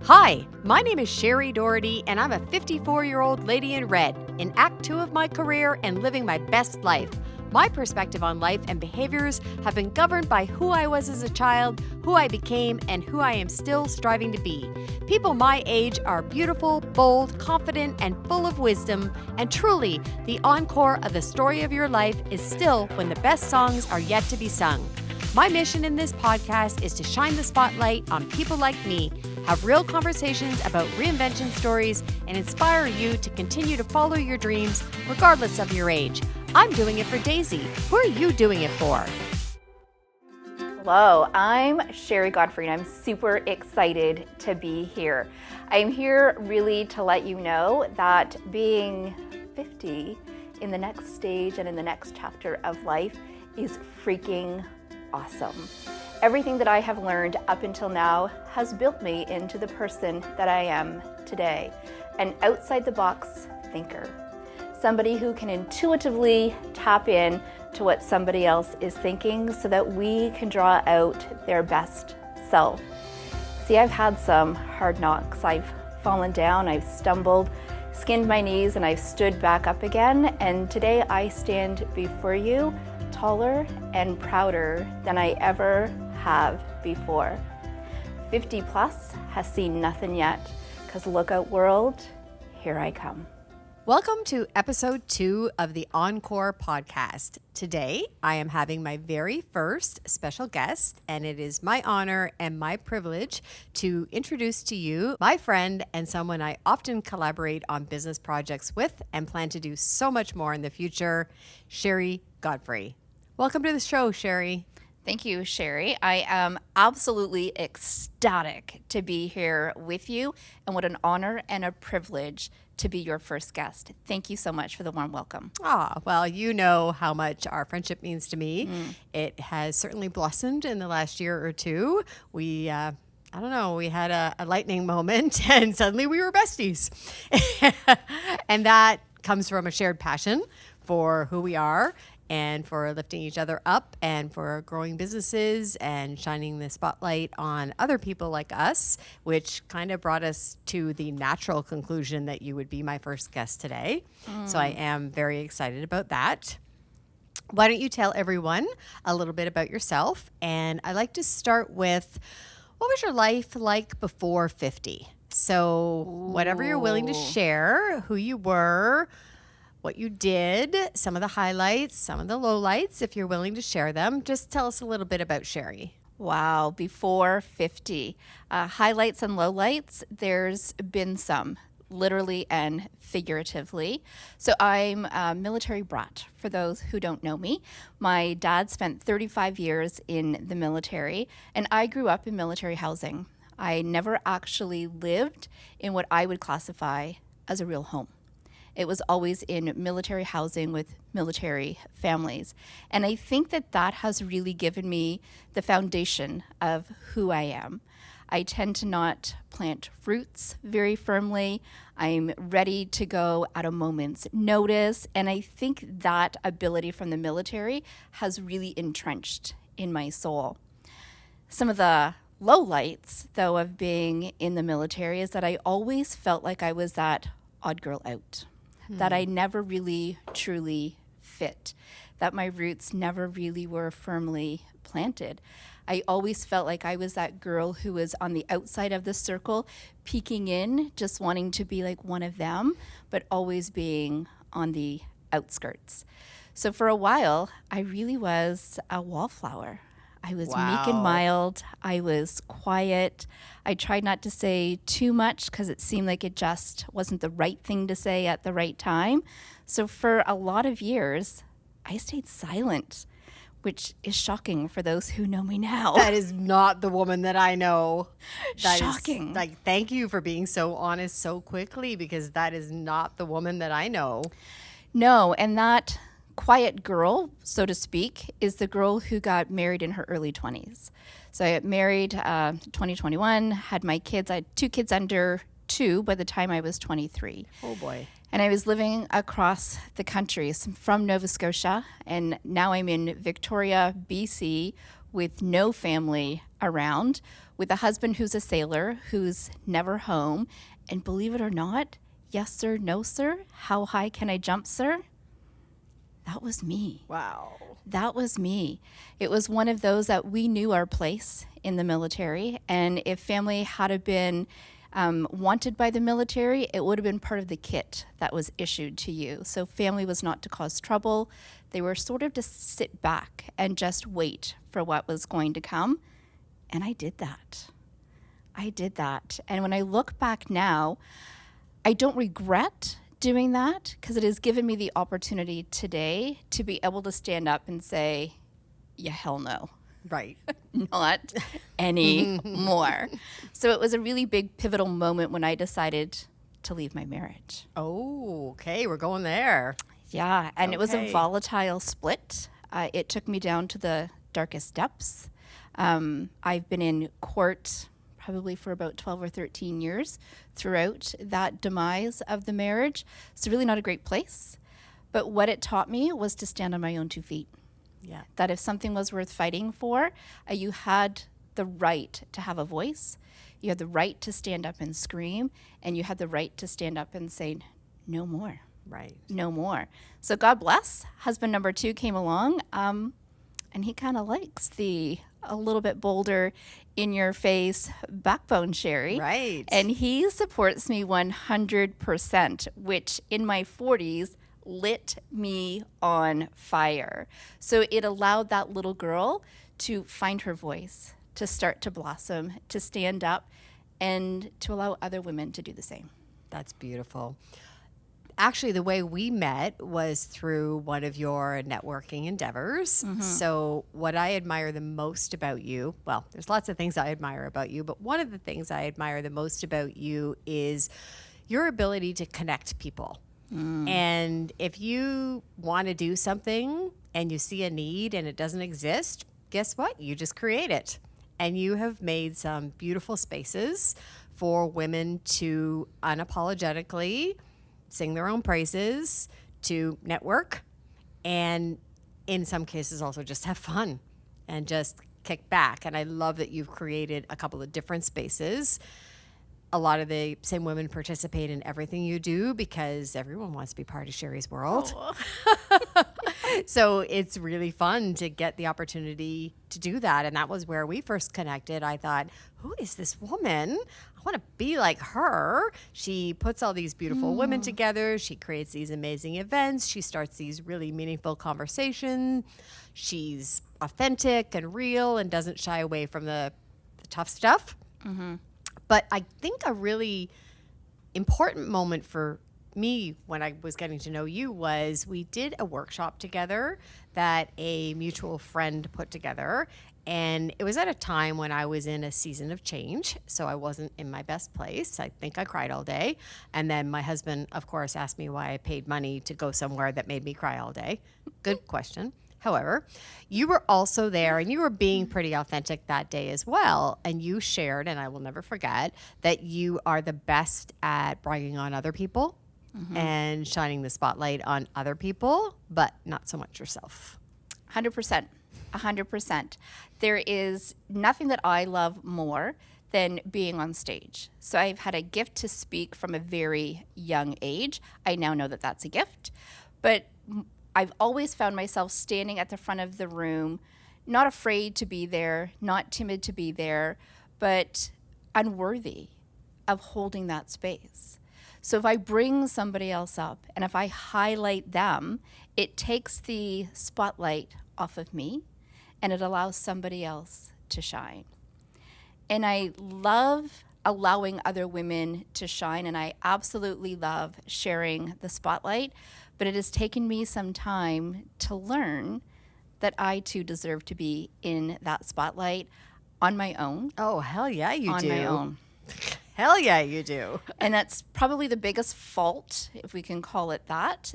Hi, my name is Sheri Doherty, and I'm a 54-year-old lady in red, in Act 2 of my career and living my best life. My perspective on life and behaviors have been governed by who I was as a child, who I became, and who I am still striving to be. People my age are beautiful, bold, confident, and full of wisdom, and truly, the encore of the story of your life is still when the best songs are yet to be sung. My mission in this podcast is to shine the spotlight on people like me, have real conversations about reinvention stories, and inspire you to continue to follow your dreams regardless of your age. I'm doing it for Daisy. Who are you doing it for? Hello, I'm Sheri Godfrey, and I'm super excited to be here. I'm here really to let you know that being 50 in the next stage and in the next chapter of life is freaking awesome. Everything that I have learned up until now has built me into the person that I am today, an outside-the-box thinker. Somebody who can intuitively tap in to what somebody else is thinking so that we can draw out their best self. See, I've had some hard knocks. I've fallen down, I've stumbled, skinned my knees, and I've stood back up again. And today I stand before you taller and prouder than I ever have before. 50 plus has seen nothing yet, because look out world, here I come. Welcome to episode 2 of the Encore Podcast. Today, I am having my very first special guest, and it is my honor and my privilege to introduce to you my friend and someone I often collaborate on business projects with and plan to do so much more in the future, Sheri Godfrey. Welcome to the show, Sheri. Thank you, Sheri. I am absolutely ecstatic to be here with you, and what an honor and a privilege to be your first guest. Thank you so much for the warm welcome. Well, you know how much our friendship means to me. It has certainly blossomed in the last year or two. We had a lightning moment and suddenly we were besties. And that comes from a shared passion for who we are and for lifting each other up and for growing businesses and shining the spotlight on other people like us, which kind of brought us to the natural conclusion that you would be my first guest today. So I am very excited about that. Why don't you tell everyone a little bit about yourself? And I'd like to start with, what was your life like before 50? So whatever you're willing to share, who you were, what you did, some of the highlights, some of the lowlights, if you're willing to share them. Just tell us a little bit about Sheri. Wow, before 50. Highlights and lowlights, there's been some, literally and figuratively. So I'm a military brat, for those who don't know me. My dad spent 35 years in the military, and I grew up in military housing. I never actually lived in what I would classify as a real home. It was always in military housing with military families. And I think that has really given me the foundation of who I am. I tend to not plant roots very firmly. I'm ready to go at a moment's notice. And I think that ability from the military has really entrenched in my soul. Some of the lowlights, though, of being in the military is that I always felt like I was that odd girl out. That I never really truly fit, that my roots never really were firmly planted. I always felt like I was that girl who was on the outside of the circle, peeking in, just wanting to be like one of them, but always being on the outskirts. So for a while, I really was a wallflower. I was meek and mild. I was quiet. I tried not to say too much because it seemed like it just wasn't the right thing to say at the right time. So for a lot of years, I stayed silent, which is shocking for those who know me now. That is not the woman that I know. That Shocking. Is, thank you for being so honest so quickly, because that is not the woman that I know. No, and that quiet girl, so to speak, is the girl who got married in her early 20s. So I got married 2021, had my kids. I had 2 kids under 2 by the time I was 23. Oh boy. And I was living across the country. So I'm from Nova Scotia, and now I'm in Victoria, BC, with no family around with a husband who's a sailor, who's never home. And believe it or not, yes, sir, no, sir. How high can I jump, sir? That was me. Wow. That was me. It was one of those that we knew our place in the military. And if family had been wanted by the military, it would have been part of the kit that was issued to you. So family was not to cause trouble. They were sort of to sit back and just wait for what was going to come. And I did that. And when I look back now, I don't regret doing that because it has given me the opportunity today to be able to stand up and say, yeah, hell no. Right. Not anymore. So it was a really big pivotal moment when I decided to leave my marriage. Oh, okay. We're going there. Yeah, and it was a Okay. volatile split. It took me down to the darkest depths. I've been in court probably for about 12 or 13 years throughout that demise of the marriage. It's really not a great place. But what it taught me was to stand on my own 2 feet. Yeah. That if something was worth fighting for, you had the right to have a voice. You had the right to stand up and scream, and you had the right to stand up and say, no more. Right. No more. So God bless. Husband number 2 came along, and he kind of likes the a little bit bolder, in your face backbone, Sheri. Right. And he supports me 100%, which in my 40s lit me on fire. So it allowed that little girl to find her voice, to start to blossom, to stand up, and to allow other women to do the same. That's beautiful. Actually, the way we met was through one of your networking endeavors. So what I admire the most about you, well, there's lots of things I admire about you, but one of the things I admire the most about you is your ability to connect people. And if you want to do something and you see a need and it doesn't exist, guess what? You just create it. And you have made some beautiful spaces for women to unapologetically sing their own praises, to network, and in some cases also just have fun and just kick back. And I love that you've created a couple of different spaces. A lot of the same women participate in everything you do because everyone wants to be part of Sheri's world. So it's really fun to get the opportunity to do that. And that was where we first connected. I thought, who is this woman? I want to be like her. She puts all these beautiful women together. She creates these amazing events. She starts these really meaningful conversations. She's authentic and real and doesn't shy away from the tough stuff. But I think a really important moment for me when I was getting to know you was we did a workshop together that a mutual friend put together. And it was at a time when I was in a season of change. So I wasn't in my best place. I think I cried all day. And then my husband, of course, asked me why I paid money to go somewhere that made me cry all day. Good question. However, you were also there and you were being pretty authentic that day as well. And you shared, and I will never forget, that you are the best at bragging on other people and shining the spotlight on other people, but not so much yourself. 100%. 100%. There is nothing that I love more than being on stage. So I've had a gift to speak from a very young age. I now know that that's a gift. But I've always found myself standing at the front of the room, not afraid to be there, not timid to be there, but unworthy of holding that space. So if I bring somebody else up and if I highlight them, it takes the spotlight off of me and it allows somebody else to shine. And I love allowing other women to shine, and I absolutely love sharing the spotlight, but it has taken me some time to learn that I too deserve to be in that spotlight on my own. Oh, hell yeah, you on do. my own. Hell yeah, you do. And that's probably the biggest fault, if we can call it that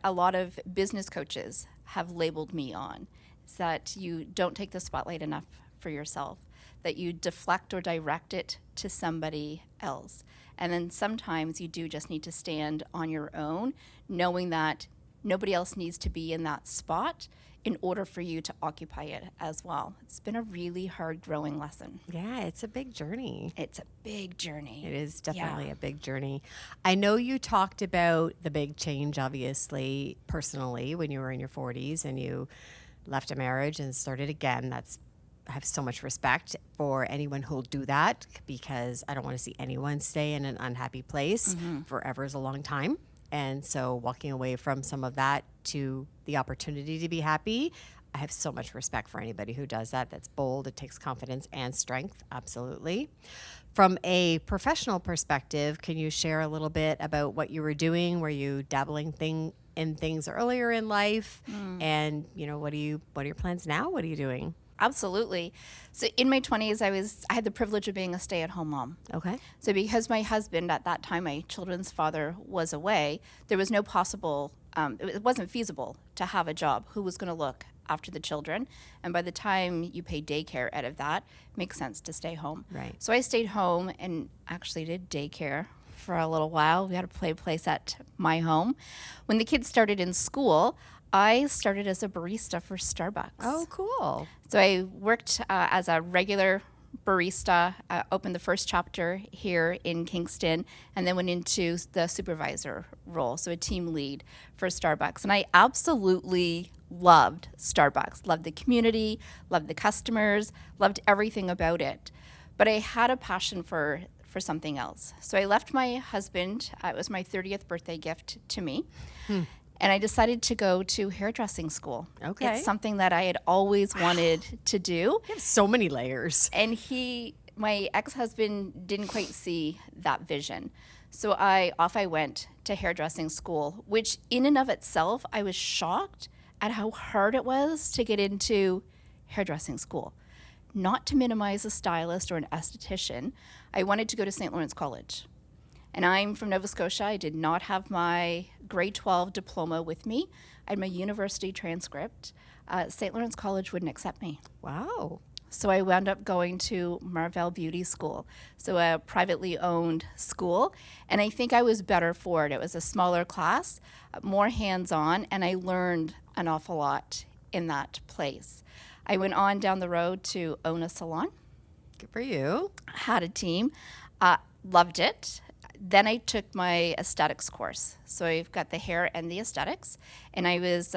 a lot of business coaches have labeled me on, is that you don't take the spotlight enough for yourself, that you deflect or direct it to somebody else. And then sometimes you do just need to stand on your own, knowing that nobody else needs to be in that spot. in order for you to occupy it as well. It's been a really hard growing lesson. Yeah, it's a big journey. It's a big journey. It is definitely Yeah. a big journey. I know you talked about the big change, obviously, personally, when you were in your 40s and you left a marriage and started again. I have so much respect for anyone who'll do that, because I don't want to see anyone stay in an unhappy place. Forever is a long time. And so walking away from some of that to the opportunity to be happy, I have so much respect for anybody who does that. That's bold. It takes confidence and strength. Absolutely. From a professional perspective, can you share a little bit about what you were doing? Were you dabbling in things earlier in life? And, what are your plans now? What are you doing? Absolutely. So in my 20s, I had the privilege of being a stay-at-home mom. Okay. So because my husband at that time, my children's father, was away, there was no possible, it wasn't feasible to have a job. Who was going to look after the children? And by the time you pay daycare out of that, it makes sense to stay home. Right. So I stayed home and actually did daycare for a little while. We had a play place at my home. When the kids started in school, I started as a barista for Starbucks. Oh, cool. So I worked as a regular barista, opened the first chapter here in Kingston, and then went into the supervisor role, so a team lead for Starbucks. And I absolutely loved Starbucks, loved the community, loved the customers, loved everything about it. But I had a passion for something else. So I left my husband. It was my 30th birthday gift to me. And I decided to go to hairdressing school. Okay. It's something that I had always wanted to do. You have so many layers. And my ex-husband didn't quite see that vision. So off I went to hairdressing school, which in and of itself, I was shocked at how hard it was to get into hairdressing school. Not to minimize a stylist or an esthetician, I wanted to go to St. Lawrence College. And I'm from Nova Scotia. I did not have my grade 12 diploma with me. I had my university transcript. St. Lawrence College wouldn't accept me. Wow. So I wound up going to Marvell Beauty School, so a privately owned school. And I think I was better for it. It was a smaller class, more hands-on, and I learned an awful lot in that place. I went on down the road to own a salon, Good for you. had a team, loved it. Then I took my aesthetics course. So I've got the hair and the aesthetics. And I was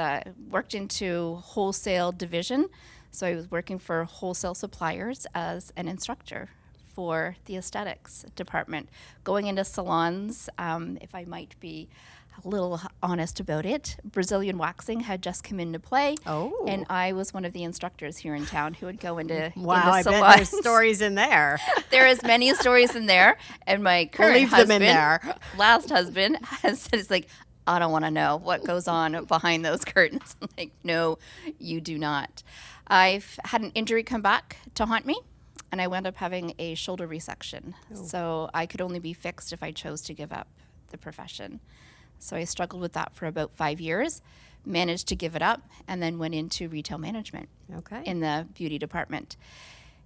worked into wholesale division. So I was working for wholesale suppliers as an instructor for the aesthetics department. Going into salons, if I might be a little honest about it, Brazilian waxing had just come into play. Oh. And I was one of the instructors here in town who would go into Wow, I salons. bet there's stories in there. There is many stories in there, and my We'll current leave them husband, in there. last husband, has said, it's like, I don't want to know what goes on behind those curtains. I'm like, no, you do not. I've had an injury come back to haunt me, and I wound up having a shoulder resection. So I could only be fixed if I chose to give up the profession. So I struggled with that for about 5 years, managed to give it up, and then went into retail management Okay. in the beauty department.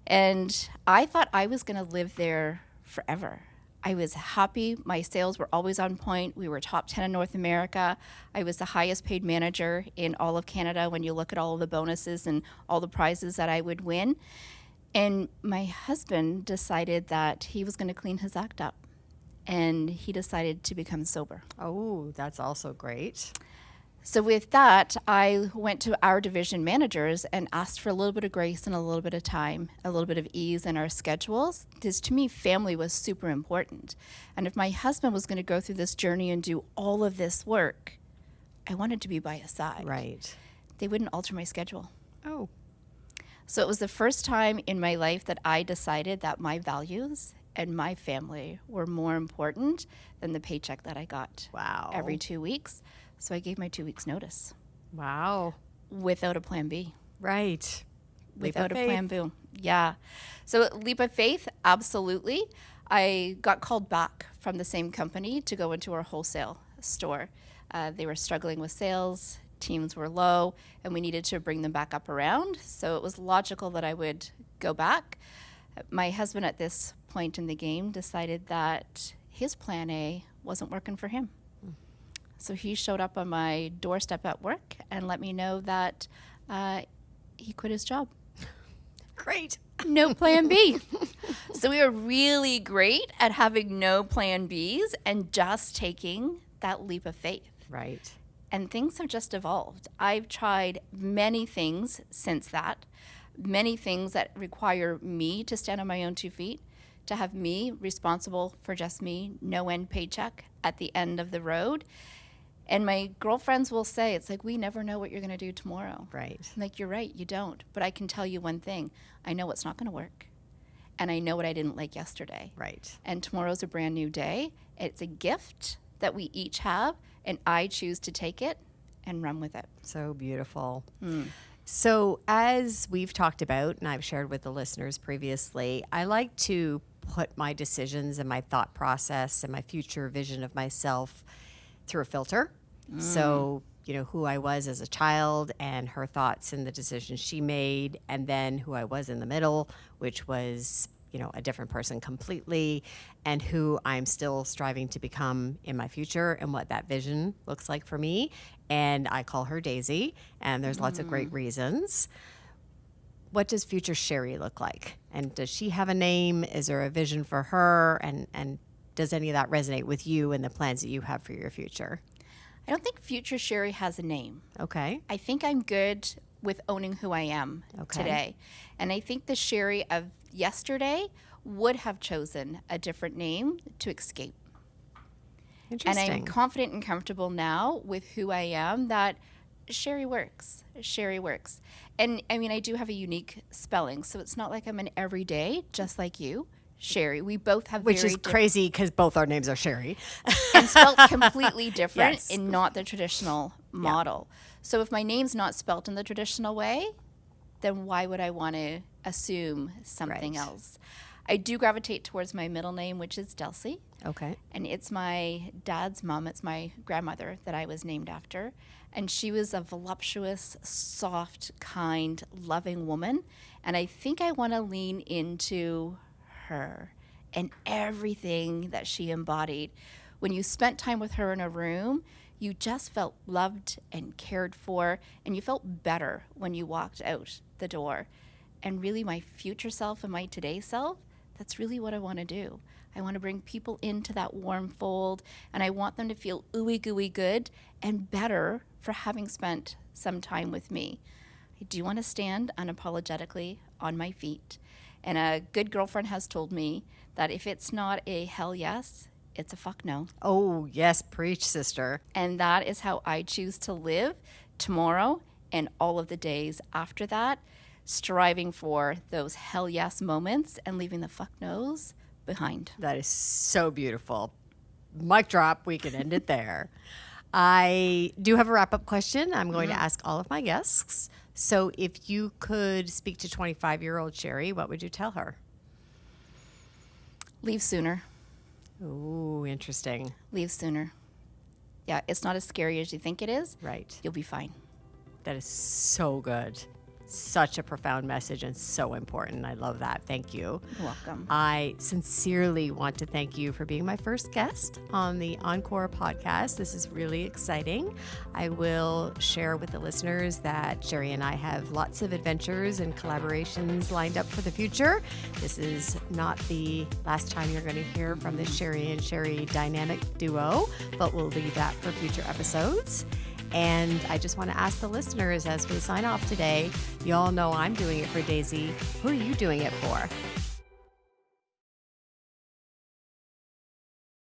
And I thought I was going to live there forever. I was happy. My sales were always on point. We were top 10 in North America. I was the highest paid manager in all of Canada when you look at all of the bonuses and all the prizes that I would win. And my husband decided that he was going to clean his act up. And he decided to become sober. Oh, that's also great. So with that, I went to our division managers and asked for a little bit of grace and a little bit of time, a little bit of ease in our schedules, because to me, family was super important. And if my husband was going to go through this journey and do all of this work, I wanted to be by his side. Right. They wouldn't alter my schedule. Oh. So it was the first time in my life that I decided that my values and my family were more important than the paycheck that I got Wow. every 2 weeks. So I gave my 2 weeks notice Wow. without a plan B. Right. Leap of Without a faith. plan B. Yeah. So leap of faith, absolutely. I got called back from the same company to go into our wholesale store. They were struggling with sales, teams were low, and we needed to bring them back up around. So it was logical that I would go back. My husband at this point in the game decided that his plan A wasn't working for him. So he showed up on my doorstep at work and let me know that He quit his job. Great. No plan B. So we were really great at having no plan Bs and just taking that leap of faith. Right. And things have just evolved. I've tried many things since that, many things that require me to stand on my own 2 feet, to have me responsible for just me, no end paycheck at the end of the road. And my girlfriends will say, it's like, we never know what you're going to do tomorrow. Right. I'm like, you're right, you don't. But I can tell you one thing. I know what's not going to work. And I know what I didn't like yesterday. Right. And tomorrow's a brand new day. It's a gift that we each have, and I choose to take it and run with it. So beautiful. So as we've talked about, and I've shared with the listeners previously, I like to put my decisions and my thought process and my future vision of myself through a filter. So, who I was as a child and her thoughts and the decisions she made, and then who I was in the middle, which was, a different person completely, and who I'm still striving to become in my future and what that vision looks like for me. And I call her Daisy, and there's lots of great reasons. What does future Sheri look like? And does she have a name? Is there a vision for her? And does any of that resonate with you and the plans that you have for your future? I don't think future Sheri has a name. Okay. I think I'm good with owning who I am today. And I think the Sheri of yesterday would have chosen a different name to escape. Interesting. And I'm confident and comfortable now with who I am that Sheri works. Sheri works. And I mean, I do have a unique spelling, so it's not like I'm an everyday, just like you, Sheri. We both have Which very is crazy because both our names are Sheri. and spelled completely different Yes. in not the traditional model. So if my name's not spelt in the traditional way, then why would I want to assume something Right. else? I do gravitate towards my middle name, which is Delcy. Okay. And it's my dad's mom. It's my grandmother that I was named after. And she was a voluptuous, soft, kind, loving woman. And I think I want to lean into her and everything that she embodied. When you spent time with her in a room, you just felt loved and cared for, and you felt better when you walked out the door. And really, my future self and my today self, that's really what I want to do. I want to bring people into that warm fold, and I want them to feel ooey gooey good and better for having spent some time with me. I do want to stand unapologetically on my feet. And a good girlfriend has told me that if it's not a hell yes, it's a fuck no. Oh, yes. Preach, sister. And that is how I choose to live tomorrow and all of the days after that, striving for those hell yes moments and leaving the fuck no's behind. That is so beautiful. Mic drop. We can end it there. I do have a wrap-up question I'm going to ask all of my guests. So if you could speak to 25-year-old Sheri, what would you tell her? Leave sooner. Ooh, interesting. Leave sooner. Yeah, it's not as scary as you think it is. Right. You'll be fine. That is so good. Such a profound message and so important. I love that. Thank you. You're welcome. I sincerely want to thank you for being my first guest on the Encore Podcast. This is really exciting. I will share with the listeners that Sheri and I have lots of adventures and collaborations lined up for the future. This is not the last time you're going to hear from the Sheri and Sheri dynamic duo, but we'll leave that for future episodes. And I just want to ask the listeners as we sign off today, you all know I'm doing it for Daisy. Who are you doing it for?